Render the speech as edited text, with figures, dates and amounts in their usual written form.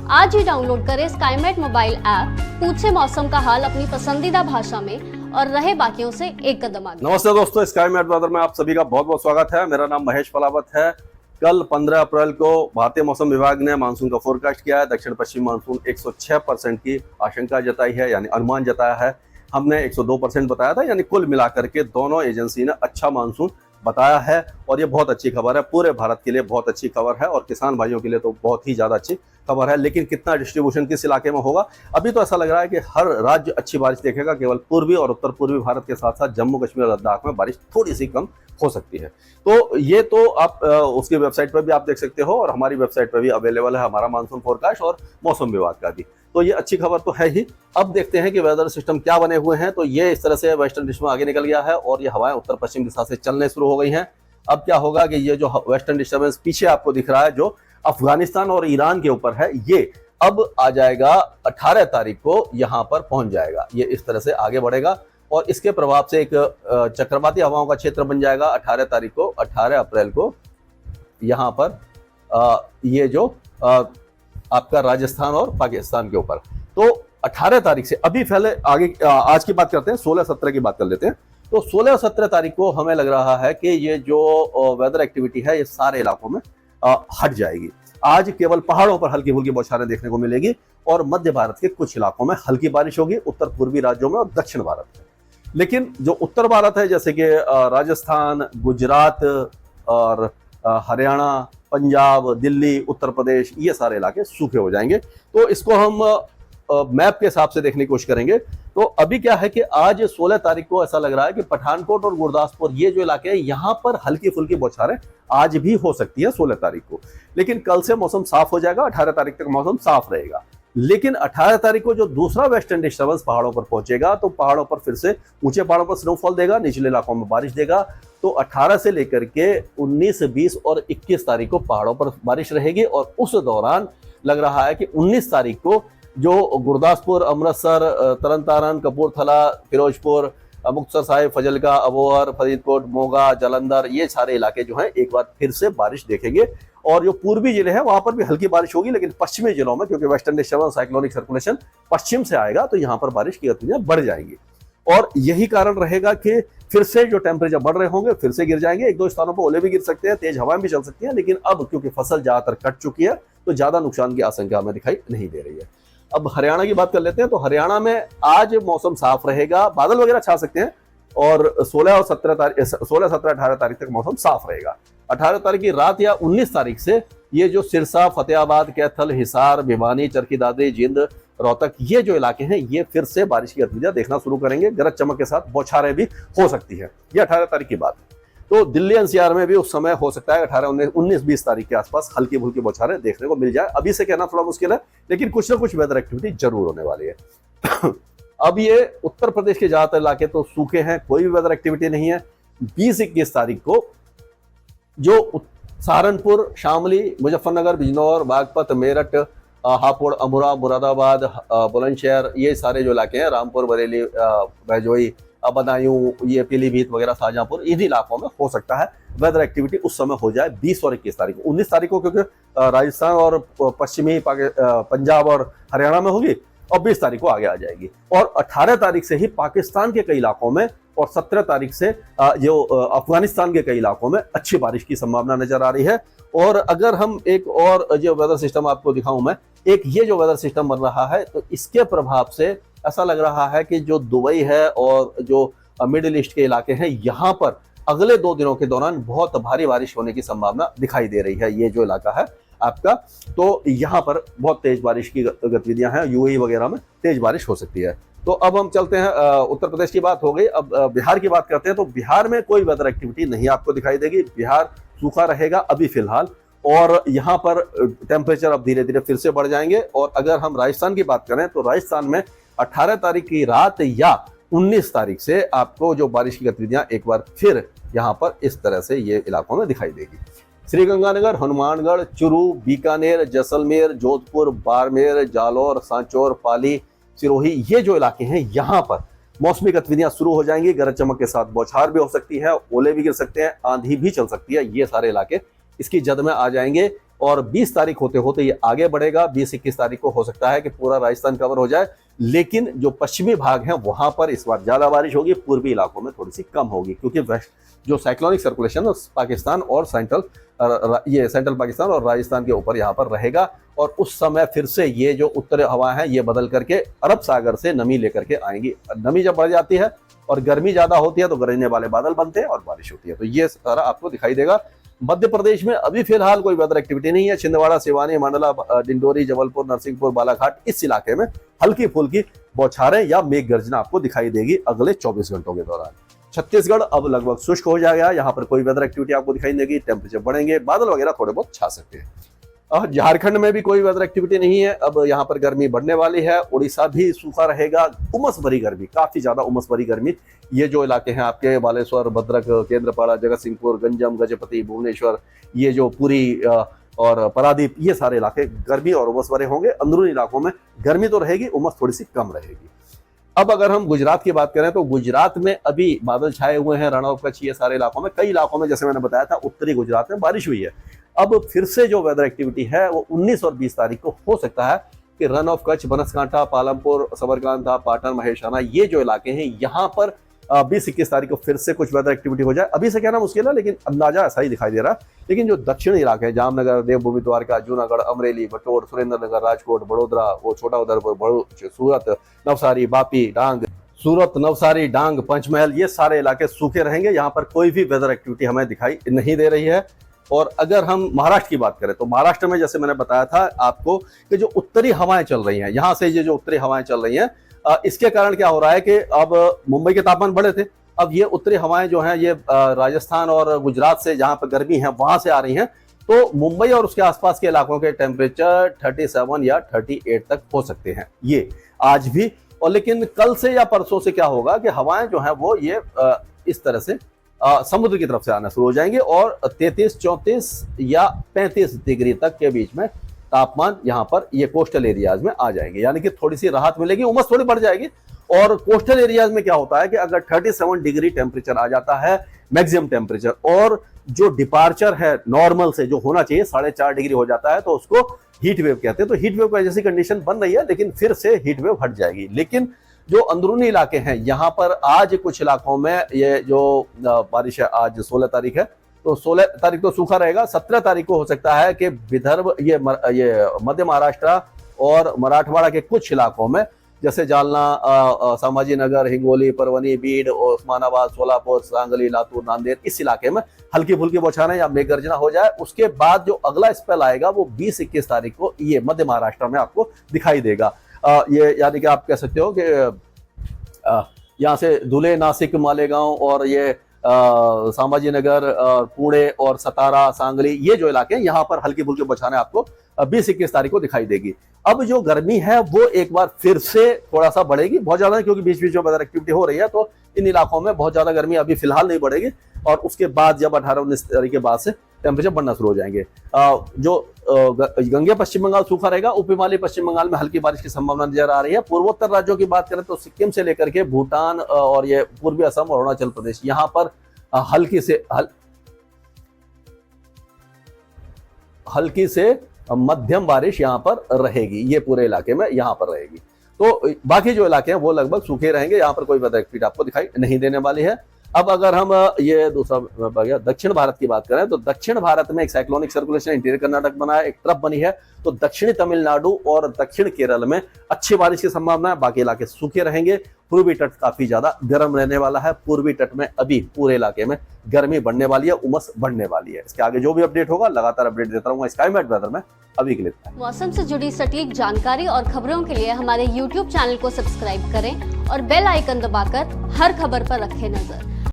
आज ही डाउनलोड करें Skymet mobile app, पूछे मौसम का हाल अपनी पसंदीदा भाषा में और रहे बाकियों से एक कदम आगे। नमस्ते दोस्तों, स्काईमेट वेदर में आप सभी का बहुत बहुत स्वागत है। मेरा नाम महेश पलावत है। कल 15 अप्रैल को भारतीय मौसम विभाग ने मानसून का फोरकास्ट किया है। दक्षिण पश्चिम मानसून 106% की आशंका जताई है, यानी अनुमान जताया है। हमने 102% बताया था, यानी कुल मिलाकर के दोनों एजेंसी ने अच्छा मानसून बताया है और ये बहुत अच्छी खबर है। पूरे भारत के लिए बहुत अच्छी खबर है और किसान भाइयों के लिए तो बहुत ही ज़्यादा अच्छी खबर है। लेकिन कितना डिस्ट्रीब्यूशन किस इलाके में होगा, अभी तो ऐसा लग रहा है कि हर राज्य अच्छी बारिश देखेगा। केवल पूर्वी और उत्तर पूर्वी भारत के साथ साथ जम्मू कश्मीर और लद्दाख में बारिश थोड़ी सी कम हो सकती है। तो ये तो आप उसकी वेबसाइट पर भी आप देख सकते हो और हमारी वेबसाइट पर भी अवेलेबल है हमारा मानसून फोरकास्ट और मौसम विभाग का भी। तो ये अच्छी खबर तो है ही। अब देखते हैं कि वेदर सिस्टम क्या बने हुए हैं। तो ये इस तरह से वेस्टर्न डिस्टर्बेंस आगे निकल गया है और ये हवाएं उत्तर पश्चिम दिशा से चलने शुरू हो गई हैं। अब क्या होगा कि ये जो वेस्टर्न डिस्टर्बेंस पीछे आपको दिख रहा है, जो अफगानिस्तान और ईरान के ऊपर है, ये अब आ जाएगा 18 तारीख को यहाँ पर पहुंच जाएगा। ये इस तरह से आगे बढ़ेगा और इसके प्रभाव से एक चक्रवाती हवाओं का क्षेत्र बन जाएगा 18 तारीख को, 18 अप्रैल को यहाँ पर ये जो आपका राजस्थान और पाकिस्तान के ऊपर। तो 18 तारीख से अभी पहले आगे आज की बात करते हैं, 16-17 की बात कर लेते हैं। तो 16 और 17 तारीख को हमें लग रहा है कि ये जो वेदर एक्टिविटी है ये सारे इलाकों में हट जाएगी। आज केवल पहाड़ों पर हल्की फुल्की बौछारें देखने को मिलेगी और मध्य भारत के कुछ इलाकों में हल्की बारिश होगी, उत्तर पूर्वी राज्यों में और दक्षिण भारत में। लेकिन जो उत्तर भारत है, जैसे कि राजस्थान, गुजरात और हरियाणा, पंजाब, दिल्ली, उत्तर प्रदेश, ये सारे इलाके सूखे हो जाएंगे। तो इसको हम मैप के हिसाब से देखने की कोशिश करेंगे। तो अभी क्या है कि आज 16 तारीख को ऐसा लग रहा है कि पठानकोट और गुरदासपुर, ये जो इलाके हैं, यहाँ पर हल्की फुल्की बौछारें आज भी हो सकती है 16 तारीख को। लेकिन कल से मौसम साफ हो जाएगा, 18 तारीख तक मौसम साफ रहेगा। लेकिन 18 तारीख को जो दूसरा वेस्टर्न डिस्टर्बेंस पहाड़ों पर पहुंचेगा, तो पहाड़ों पर फिर से ऊंचे पहाड़ों पर स्नोफॉल देगा, निचले इलाकों में बारिश देगा। तो 18 से लेकर के 19, 20 और 21 तारीख को पहाड़ों पर बारिश रहेगी और उस दौरान लग रहा है कि 19 तारीख को जो गुरदासपुर, अमृतसर, तरन तारन, कपूरथला, फिरोजपुर, मुक्तसर साहिब, फजलका, अबोहर, फरीदकोट, मोगा, जालंधर, ये सारे इलाके जो हैं एक बार फिर से बारिश देखेंगे। और जो पूर्वी जिले हैं वहां पर भी हल्की बारिश होगी, लेकिन पश्चिमी जिलों में, क्योंकि वेस्टर्न डिस्टर्बेंस, साइक्लोनिक सर्कुलेशन पश्चिम से आएगा, तो यहाँ पर बारिश की गतिविधियां बढ़ जाएंगी। और यही कारण रहेगा कि फिर से जो टेम्परेचर बढ़ रहे होंगे फिर से गिर जाएंगे। एक दो स्थानों पर ओले भी गिर सकते हैं, तेज हवाएं भी चल सकती हैं। लेकिन अब क्योंकि फसल ज्यादातर कट चुकी है, तो ज्यादा नुकसान की आशंका हमें दिखाई नहीं दे रही है। अब हरियाणा की बात कर लेते हैं। तो हरियाणा में आज मौसम साफ रहेगा, बादल वगैरह छा सकते हैं और 16 और 17 तारीख 16, 17, 18 तारीख तक मौसम साफ रहेगा। 18 तारीख की रात या 19 तारीख से ये जो सिरसा, फतेहाबाद, कैथल, हिसार, भिवानी, चरखी दादरी, जिंद, रोहतक, ये जो इलाके हैं, ये फिर से बारिश की गतिविधियां देखना शुरू करेंगे। गरज चमक के साथ बौछारें भी हो सकती है। ये 18 तारीख की बात है। तो दिल्ली एनसीआर में भी उस समय हो सकता है 18, 19, 20 तारीख के आसपास हल्की फुल्की बौछारें देखने को मिल जाए। अभी से कहना थोड़ा मुश्किल है, लेकिन कुछ ना कुछ वेदर एक्टिविटी जरूर होने वाली है। अब ये उत्तर प्रदेश के ज्यादातर इलाके तो सूखे हैं, कोई भी वेदर एक्टिविटी नहीं है। 20-21 तारीख को जो सहारनपुर, शामली, मुजफ्फरनगर, बिजनौर, बागपत, मेरठ, हापुड़, अमरोहा, मुरादाबाद, बुलंदशहर, ये सारे जो इलाके हैं, रामपुर, बरेली, भैजोई, बदायूं, ये पीलीभीत वगैरह, शाहजहांपुर, इन्हीं इलाकों में हो सकता है वेदर एक्टिविटी उस समय हो जाए 20 और 21 तारीख को। 19 तारीख को क्योंकि राजस्थान और पश्चिमी पंजाब और हरियाणा में होगी और 20 तारीख को आगे आ जाएगी। और 18 तारीख से ही पाकिस्तान के कई इलाकों में और 17 तारीख से जो अफगानिस्तान के कई इलाकों में अच्छी बारिश की संभावना नजर आ रही है। और अगर हम एक और जो वेदर सिस्टम आपको दिखाऊं मैं, एक ये जो वेदर सिस्टम बन रहा है, तो इसके प्रभाव से ऐसा लग रहा है कि जो दुबई है और जो मिडिल ईस्ट के इलाके हैं, यहाँ पर अगले 2 दिनों के दौरान बहुत भारी बारिश होने की संभावना दिखाई दे रही है। ये जो इलाका है आपका, तो यहाँ पर बहुत तेज बारिश की गतिविधियां हैं। यूएई वगैरह में तेज बारिश हो सकती है। तो अब हम चलते हैं, उत्तर प्रदेश की बात हो गई, अब बिहार की बात करते हैं। तो बिहार में कोई वेदर एक्टिविटी नहीं आपको दिखाई देगी। बिहार सूखा रहेगा अभी फिलहाल और यहाँ पर टेम्परेचर अब धीरे धीरे फिर से बढ़ जाएंगे। और अगर हम राजस्थान की बात करें, तो राजस्थान में 18 तारीख की रात या 19 तारीख से आपको जो बारिश की गतिविधियां एक बार फिर यहाँ पर इस तरह से ये इलाकों में दिखाई देगी। श्रीगंगानगर, हनुमानगढ़, चुरू, बीकानेर, जैसलमेर, जोधपुर, बाड़मेर, जालौर, सांचौर, पाली, सिरोही, ये जो इलाके हैं, यहाँ पर मौसमी गतिविधियां शुरू हो जाएंगी। गरज चमक के साथ बौछार भी हो सकती है, ओले भी गिर सकते हैं, आंधी भी चल सकती है। ये सारे इलाके इसकी जद में आ जाएंगे। और 20 तारीख होते होते ये आगे बढ़ेगा। 20-21 तारीख को हो सकता है कि पूरा राजस्थान कवर हो जाए, लेकिन जो पश्चिमी भाग है वहां पर इस बार ज्यादा बारिश होगी, पूर्वी इलाकों में थोड़ी सी कम होगी, क्योंकि वेस्ट जो साइक्लोनिक सर्कुलेशन पाकिस्तान और सेंट्रल पाकिस्तान और राजस्थान के ऊपर यहाँ पर रहेगा, और उस समय फिर से ये जो उत्तरी हवा है ये बदल करके अरब सागर से नमी लेकर के आएंगी। नमी जब बढ़ जाती है और गर्मी ज्यादा होती है तो गरजने वाले बादल बनते हैं और बारिश होती है, तो ये सारा आपको दिखाई देगा। मध्य प्रदेश में अभी फिलहाल कोई वेदर एक्टिविटी नहीं है। छिंदवाड़ा, सिवानी, मंडला, डिंडोरी, जबलपुर, नरसिंहपुर, बालाघाट, इस इलाके में हल्की फुल्की बौछारें या मेघ गर्जना आपको दिखाई देगी अगले 24 घंटों के दौरान। छत्तीसगढ़ अब लगभग शुष्क हो जाएगा, यहाँ पर कोई वेदर एक्टिविटी आपको दिखाई देगी, टेम्परेचर बढ़ेंगे, बादल वगैरह थोड़े बहुत छा सकते हैं। और झारखंड में भी कोई वेदर एक्टिविटी नहीं है, अब यहाँ पर गर्मी बढ़ने वाली है। उड़ीसा भी सूखा रहेगा, उमस भरी गर्मी, काफी ज्यादा उमस भरी गर्मी। ये जो इलाके हैं आपके बालेश्वर, भद्रक, केंद्रपाड़ा, जगत सिंहपुर, गंजम, गजपति, भुवनेश्वर, ये जो पुरी और पारादीप, ये सारे इलाके गर्मी और उमस भरे होंगे। अंदरूनी इलाकों में गर्मी तो रहेगी, उमस थोड़ी सी कम रहेगी। अब अगर हम गुजरात की बात करें तो गुजरात में अभी बादल छाए हुए हैं, रण ऑफ कच्छ, ये सारे इलाकों में, कई इलाकों में जैसे मैंने बताया था उत्तरी गुजरात में बारिश हुई है। अब फिर से जो वेदर एक्टिविटी है वो 19 और 20 तारीख को हो सकता है कि रन ऑफ कच्छ, बनासकांठा, पालमपुर, सबरकांठा, पाटन, महेसाना, ये जो इलाके हैं यहाँ पर 20-21 तारीख को फिर से कुछ वेदर एक्टिविटी हो जाए। अभी से कहना मुश्किल है, लेकिन अंदाजा ऐसा ही दिखाई दे रहा है। लेकिन जो दक्षिणी इलाके हैं, जामनगर, देवभूमि, द्वारका, जूनागढ़, अमरेली, बटोर, सुरेंद्रनगर, राजकोट, बड़ोदरा, वो छोटा उदयपुर, भरूच, सूरत, नवसारी, बापी, डांग, सूरत, नवसारी, डांग, पंचमहल, ये सारे इलाके सूखे रहेंगे। यहाँ पर कोई भी वेदर एक्टिविटी हमें दिखाई नहीं दे रही है। और अगर हम महाराष्ट्र की बात करें तो महाराष्ट्र में जैसे मैंने बताया था आपको कि जो उत्तरी हवाएं चल रही हैं, यहाँ से ये जो उत्तरी हवाएं चल रही हैं, इसके कारण क्या हो रहा है कि अब मुंबई के तापमान बढ़े थे, अब ये उत्तरी हवाएं जो हैं ये राजस्थान और गुजरात से जहाँ पर गर्मी है वहां से आ रही हैं, तो मुंबई और उसके आसपास के इलाकों के टेम्परेचर 37 या 38 तक हो सकते हैं ये आज भी। और लेकिन कल से या परसों से क्या होगा कि हवाएं जो हैं वो ये इस तरह से समुद्र की तरफ से आना शुरू हो जाएंगे और 33, 34 या 35 डिग्री तक के बीच में तापमान यहाँ पर ये कोस्टल एरियाज में आ जाएंगे, यानी कि थोड़ी सी राहत मिलेगी, उमस थोड़ी बढ़ जाएगी। और कोस्टल एरियाज में क्या होता है कि अगर 37 डिग्री टेम्परेचर आ जाता है मैक्सिमम टेम्परेचर, और जो डिपार्चर है नॉर्मल से जो होना चाहिए 4.5 डिग्री हो जाता है, तो उसको हीट वेव कहते हैं। तो हीट वेव का जैसी कंडीशन बन रही है, लेकिन फिर से हीट वेव हट जाएगी। लेकिन जो अंदरूनी इलाके हैं यहाँ पर आज कुछ इलाकों में ये जो बारिश है, आज 16 तारीख है, तो 16 तारीख तो सूखा रहेगा। 17 तारीख को हो सकता है कि विदर्भ, ये मध्य महाराष्ट्र और मराठवाड़ा के कुछ इलाकों में, जैसे जालना, संभाजीनगर, हिंगोली, परवनी, बीड, उस्मानाबाद, सोलापुर, सांगली, लातूर, नांदेड़, इस इलाके में हल्की फुल्की बौछारें या मेघ गर्जना हो जाए। उसके बाद जो अगला स्पेल आएगा वो 20-21 तारीख को ये मध्य महाराष्ट्र में आपको दिखाई देगा। ये यानी कि आप कह सकते हो कि यहाँ से धुले, नासिक, मालेगांव और ये संभाजीनगर, पुणे और सतारा, सांगली, ये जो इलाके हैं यहाँ पर हल्की फुल्की बौछारें आपको 20-21 तारीख को दिखाई देगी। अब जो गर्मी है वो एक बार फिर से थोड़ा सा बढ़ेगी, बहुत ज्यादा, क्योंकि बीच बीच में वेदर एक्टिविटी हो रही है, तो इन इलाकों में बहुत ज्यादा गर्मी अभी फिलहाल नहीं बढ़ेगी। और उसके बाद जब 18-19 तारीख के बाद से टेम्परेचर बढ़ना शुरू हो जाएंगे। जो गंगे पश्चिम बंगाल सूखा रहेगा, उप हिमालय पश्चिम बंगाल में हल्की बारिश की संभावना नजर आ रही है। पूर्वोत्तर राज्यों की बात करें तो सिक्किम से लेकर के भूटान और ये पूर्वी असम और अरुणाचल प्रदेश, यहाँ पर हल्की से मध्यम बारिश यहाँ पर रहेगी, ये पूरे इलाके में यहाँ पर रहेगी। तो बाकी जो इलाके हैं वो लगभग सूखे रहेंगे, यहाँ पर कोई वेदर एक्टिविटी आपको दिखाई नहीं देने वाली है। अब अगर हम ये दूसरा दक्षिण भारत की बात करें तो दक्षिण भारत में एक साइक्लोनिक सर्कुलेशन इंटीरियर कर्नाटक बना है, एक ट्रफ बनी है, तो दक्षिणी तमिलनाडु और दक्षिण केरल में अच्छी बारिश की संभावना है, बाकी इलाके सूखे रहेंगे। पूर्वी तट काफी ज्यादा गर्म रहने वाला है, पूर्वी तट में अभी पूरे इलाके में गर्मी बढ़ने वाली है, उमस बढ़ने वाली है। इसके आगे जो भी अपडेट होगा लगातार अपडेट देता रहूंगा स्काईमेट वेदर में। अभी के लिए मौसम से जुड़ी सटीक जानकारी और खबरों के लिए हमारे YouTube चैनल को सब्सक्राइब करें और बेल आइकन दबाकर हर खबर पर रखें नजर।